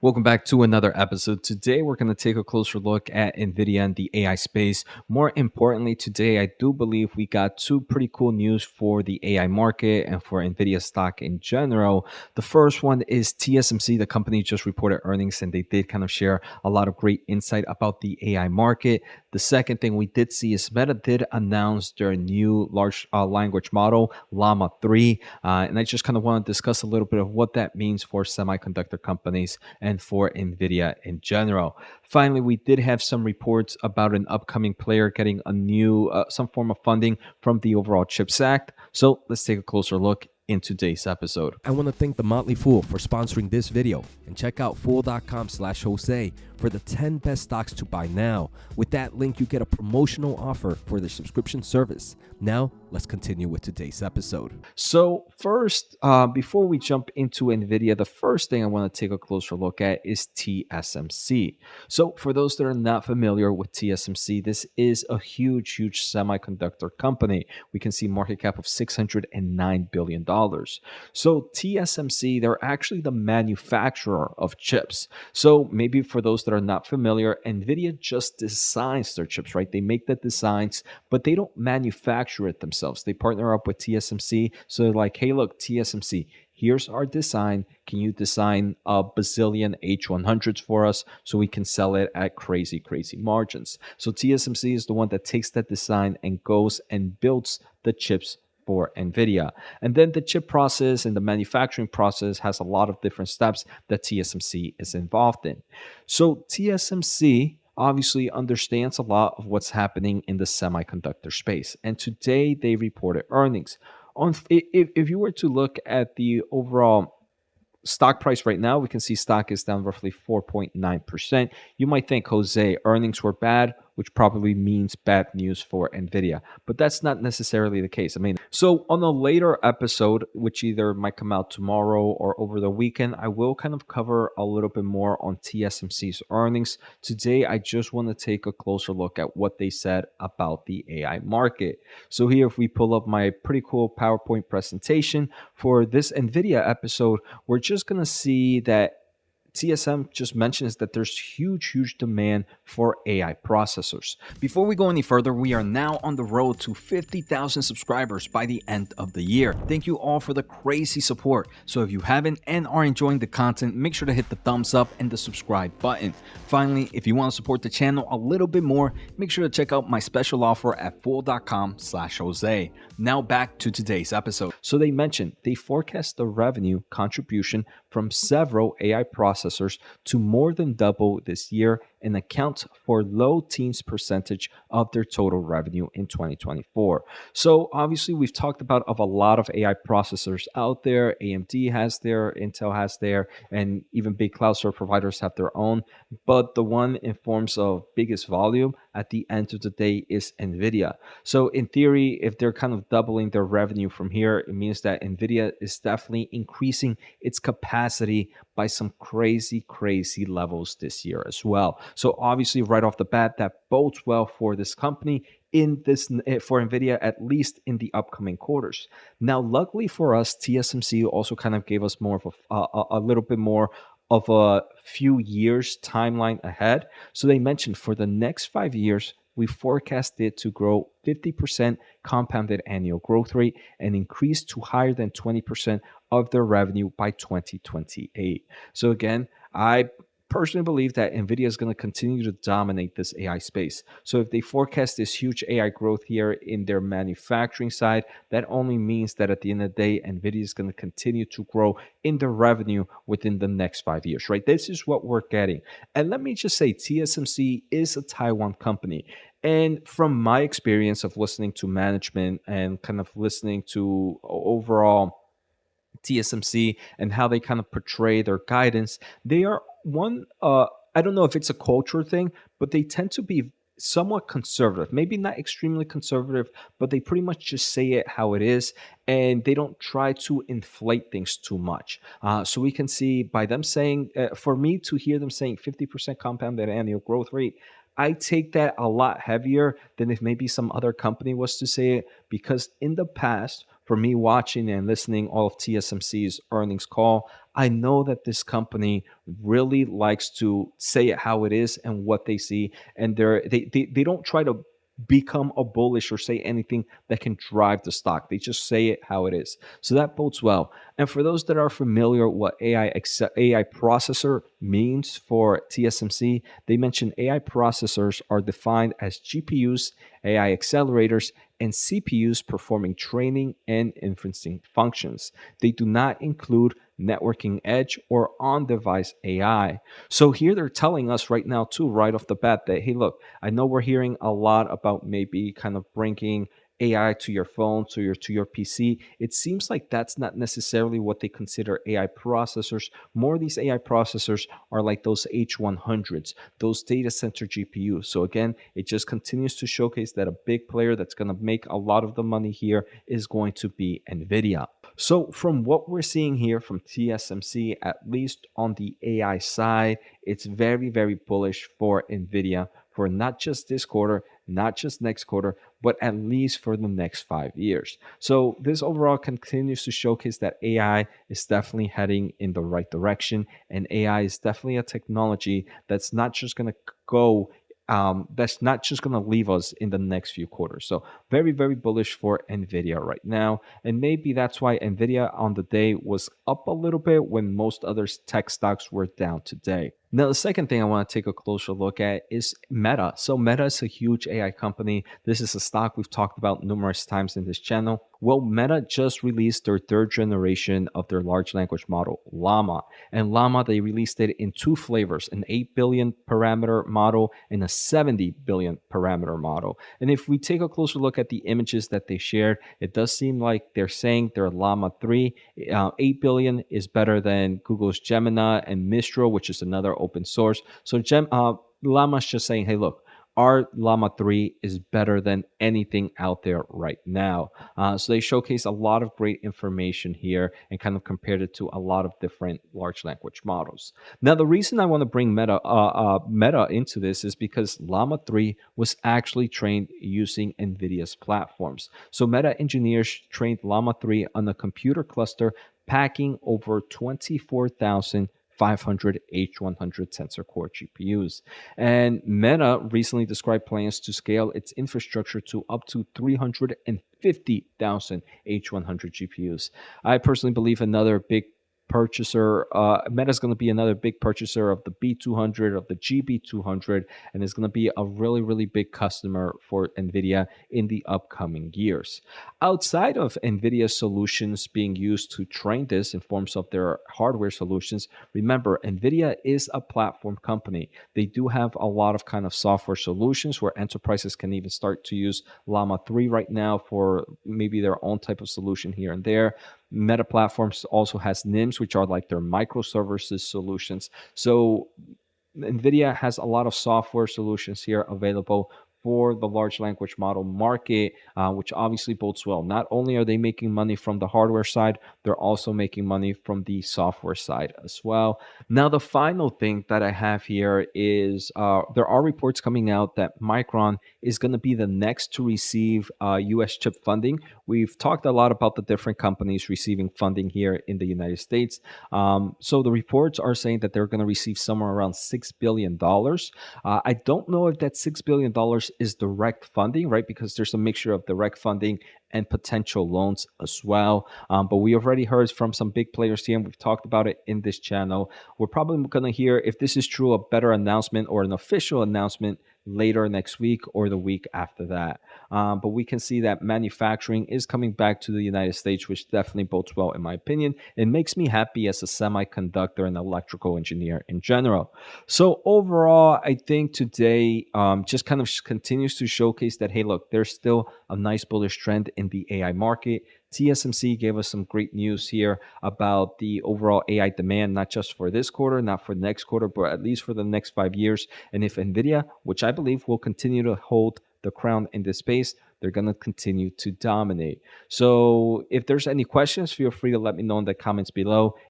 Welcome back to another episode. Today, we're going to take a closer look at NVIDIA and the AI space. More importantly, today, I do believe we got two pretty cool news for the AI market and for NVIDIA stock in general. The first one is TSMC. The company just reported earnings and they did kind of share a lot of great insight about the AI market. The second thing we did see is Meta did announce their new large language model, LLAMA 3. And I just kind of want to discuss a little bit of what that means for semiconductor companies and for NVIDIA in general. Finally, we did have some reports about an upcoming player getting a new, some form of funding from the overall CHIPS Act. So let's take a closer look in today's episode. I want to thank the Motley Fool for sponsoring this video and check out fool.com/Jose for the 10 best stocks to buy now. With that link, you get a promotional offer for the subscription service. Now, let's continue with today's episode. So first, before we jump into NVIDIA, the first thing I want to take a closer look at is TSMC. So for those that are not familiar with TSMC, this is a huge semiconductor company. We can see market cap of $609 billion. So TSMC, they're actually the manufacturer of chips. So maybe for those that are not familiar, NVIDIA just designs their chips, right? They make the designs, but they don't manufacture it themselves. They partner up with TSMC. So they're like, hey, look, TSMC, here's our design. Can you design a bazillion H100s for us so we can sell it at crazy margins? So TSMC is the one that takes that design and goes and builds the chips for NVIDIA. And then the chip process and the manufacturing process has a lot of different steps that TSMC is involved in. So TSMC obviously understands a lot of what's happening in the semiconductor space. And today they reported earnings. If you were to look at the overall stock price right now, we can see stock is down roughly 4.9%. You might think, Jose, earnings were bad, which probably means bad news for NVIDIA. But that's not necessarily the case. I mean, so on a later episode, which either might come out tomorrow or over the weekend, I will kind of cover a little bit more on TSMC's earnings. Today, I just want to take a closer look at what they said about the AI market. So here, if we pull up my pretty cool PowerPoint presentation for this NVIDIA episode, we're just going to see that TSM just mentions that there's huge demand for AI processors. Before we go any further, we are now on the road to 50,000 subscribers by the end of the year. Thank you all for the crazy support. So if you haven't and are enjoying the content, make sure to hit the thumbs up and the subscribe button. Finally, if you want to support the channel a little bit more, make sure to check out my special offer at fool.com/Jose. Now back to today's episode. So they mentioned they forecast the revenue contribution from several AI processors to more than double this year and account for low teens percentage of their total revenue in 2024. So obviously we've talked about of a lot of AI processors out there. AMD has their, Intel has their, and even big cloud service providers have their own. But the one in forms of biggest volume at the end of the day is Nvidia. So in theory, if they're kind of doubling their revenue from here, it means that Nvidia is definitely increasing its capacity by some crazy levels this year as well. So obviously right off the bat, that bodes well for this company in this for Nvidia, at least in the upcoming quarters. Now, luckily for us, TSMC also kind of gave us more of a little bit more of a few years timeline ahead. So they mentioned for the next 5 years, we forecast it to grow 50% compounded annual growth rate and increase to higher than 20% of their revenue by 2028. So again, I personally believe that Nvidia is going to continue to dominate this AI space. So if they forecast this huge AI growth here in their manufacturing side, that only means that at the end of the day, Nvidia is going to continue to grow in the revenue within the next 5 years, right? This is what we're getting. And let me just say, TSMC is a Taiwan company. And from my experience of listening to management and kind of listening to overall TSMC and how they kind of portray their guidance, they are one, I don't know if it's a culture thing, but they tend to be somewhat conservative, maybe not extremely conservative, but they pretty much just say it how it is and they don't try to inflate things too much. So we can see by them saying, for me to hear them saying 50% compounded annual growth rate, I take that a lot heavier than if maybe some other company was to say it, because in the past, for me watching and listening all of TSMC's earnings call, I know that this company really likes to say it how it is and what they see, and they don't try to become a bullish or say anything that can drive the stock. They just say it how it is. So that bodes well. And for those that are familiar what AI processor means for TSMC, they mention AI processors are defined as GPUs, AI accelerators, and CPUs performing training and inferencing functions. They do not include networking edge or on device AI. So here they're telling us right now, too, right off the bat, that hey, look, I know we're hearing a lot about maybe kind of bringing AI to your phone, to your PC. It seems like that's not necessarily what they consider AI processors. More of these AI processors are like those H100s, those data center GPUs. So again, it just continues to showcase that a big player that's going to make a lot of the money here is going to be Nvidia. So, from what we're seeing here from TSMC, at least on the AI side, it's very, very bullish for NVIDIA for not just this quarter, not just next quarter, but at least for the next 5 years. So, this overall continues to showcase that AI is definitely heading in the right direction, and AI is definitely a technology that's not just going to go. That's not just going to leave us in the next few quarters. So, very, very bullish for NVIDIA right now. And maybe that's why Nvidia on the day was up a little bit when most other tech stocks were down today. Now, the second thing I want to take a closer look at is Meta. So, Meta is a huge AI company. This is a stock we've talked about numerous times in this channel. Well, Meta just released their third generation of their large language model, Llama. And Llama, they released it in two flavors, an 8 billion parameter model and a 70 billion parameter model. And if we take a closer look at the images that they shared, it does seem like they're saying their Llama 3, 8 billion is better than Google's Gemini and Mistral, which is another open source. So Llama's just saying, hey, look, our Llama 3 is better than anything out there right now. So they showcase a lot of great information here and kind of compared it to a lot of different large language models. Now, the reason I want to bring Meta into this is because Llama 3 was actually trained using NVIDIA's platforms. So Meta engineers trained Llama 3 on a computer cluster packing over 24,500 H100 Tensor Core GPUs. And Meta recently described plans to scale its infrastructure to up to 350,000 H100 GPUs. I personally believe another big purchaser, Meta is going to be another big purchaser of the B200, of the GB200, and is going to be a really, really big customer for NVIDIA in the upcoming years. Outside of NVIDIA solutions being used to train this in forms of their hardware solutions, remember, NVIDIA is a platform company. They do have a lot of kind of software solutions where enterprises can even start to use Llama 3 right now for maybe their own type of solution here and there. Meta Platforms also has NIMs, which are like their microservices solutions. So NVIDIA has a lot of software solutions here available for the large language model market, which obviously bodes well. Not only are they making money from the hardware side, they're also making money from the software side as well. Now, the final thing that I have here is there are reports coming out that Micron is going to be the next to receive US chip funding. We've talked a lot about the different companies receiving funding here in the United States. So the reports are saying that they're going to receive somewhere around $6 billion. I don't know if that $6 billion is direct funding, right? Because there's a mixture of direct funding and potential loans as well. But we already heard from some big players here, and we've talked about it in this channel. We're probably going to hear, if this is true, a better announcement or an official announcement later next week or the week after that. But we can see that manufacturing is coming back to the United States, which definitely bodes well, in my opinion. It makes me happy as a semiconductor and electrical engineer in general. So overall, I think today just kind of continues to showcase that, hey, look, there's still a nice bullish trend in the AI market. TSMC gave us some great news here about the overall AI demand, not just for this quarter, not for next quarter, but at least for the next 5 years. And if NVIDIA, which I believe will continue to hold the crown in this space, they're going to continue to dominate. So if there's any questions, feel free to let me know in the comments below.